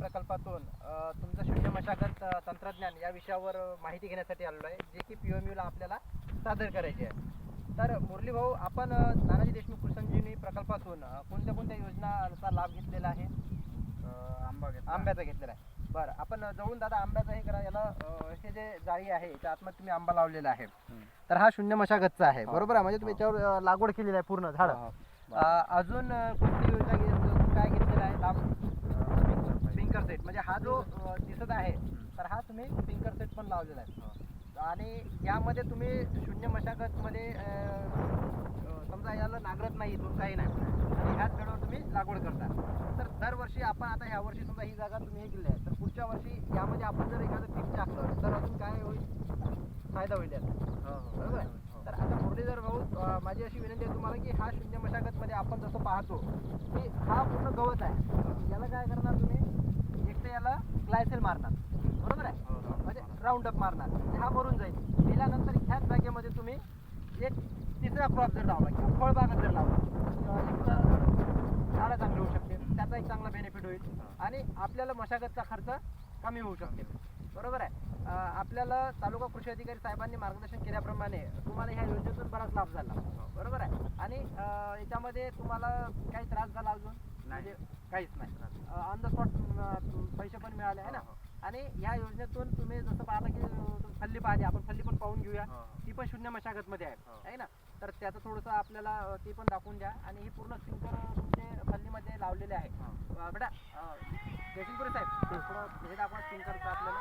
प्रकल्पातून तुमचं शून्य मशागत तंत्रज्ञान या विषयावर माहिती घेण्यासाठी आलेलो आहे, जे की POMUला आपल्याला सादर करायचे आहे. तर मुरली भाऊ, आपण नानाजी देशमुख कृषी प्रकल्पातून कोणत्या कोणत्या योजनांचा लाभ घेतलेला आहे? आंब्याचा घेतलेला आहे. बरं, आपण जवळून दादा आंब्याचा हे करा. याला हे जे जाळी आहे त्या आतमध्ये तुम्ही आंबा लावलेला आहे, तर हा शून्य मशागतचा आहे, बरोबर आहे? म्हणजे तुम्ही याच्यावर लागवड केलेली आहे पूर्ण झाड. अजून कोणती योजना काय घेतलेला आहे लाभ? Sprinkler set. म्हणजे हा जो दिसत आहे तर हा तुम्ही स्प्रिंकलर सेट पण लावलेला आहे. आणि यामध्ये तुम्ही शून्य मशागतमध्ये समजा याला नांगरत नाही, तो काही नाही, आणि ह्याच वेळेवर तुम्ही लागवड करता. तर दरवर्षी आपण आता ह्या वर्षी समजा ही जागा तुम्ही हे केली आहे, तर पुढच्या वर्षी यामध्ये आपण जर एखादं पीक टाकलं तर अजून काय होईल? फायदा होईल याचा, बरोबर आहे? तर आता मुरलीधर भाऊ, माझी अशी विनंती आहे तुम्हाला की हा शून्य मशागतमध्ये आपण जसं पाहतो की हा पूर्ण गवत आहे, याला काय करणार तुम्ही? एक तर याला ग्लायसेल मारणार, बरोबर आहे? म्हणजे राऊंड अप मारणार, हा मरून जाईल. गेल्यानंतर ह्याच जागेमध्ये तुम्ही एक तिसरा क्रॉप जर लावला किंवा फळबागच जर लावला, झाडं चांगली होऊ शकते, त्याचा एक चांगला बेनिफिट होईल आणि आपल्याला मशागतचा खर्च कमी होऊ शकते, बरोबर आहे? आपल्याला तालुका कृषी अधिकारी साहेबांनी मार्गदर्शन केल्याप्रमाणे तुम्हाला ह्या योजनेतून बराच लाभ झाला, बरोबर आहे? आणि याच्यामध्ये तुम्हाला काही त्रास झाला अजून? म्हणजे काहीच नाही, ऑन द स्पॉट पैसे पण मिळाले आहे ना. आणि ह्या योजनेतून तुम्ही जसं पाहता की फल्ली पाहिजे, आपण फल्ली पण पाहून घेऊया, ती पण शून्य मशागतमध्ये आहे ना. तर त्याचं थोडंसं आपल्याला ती पण दाखवून द्या. आणि ही पूर्ण स्प्रिंकलर तुमचे फल्लीमध्ये लावलेले आहे बेटा. जयसिंगपुरे साहेब, थोडं हे दाखवा स्प्रिंकलरचं आपल्याला.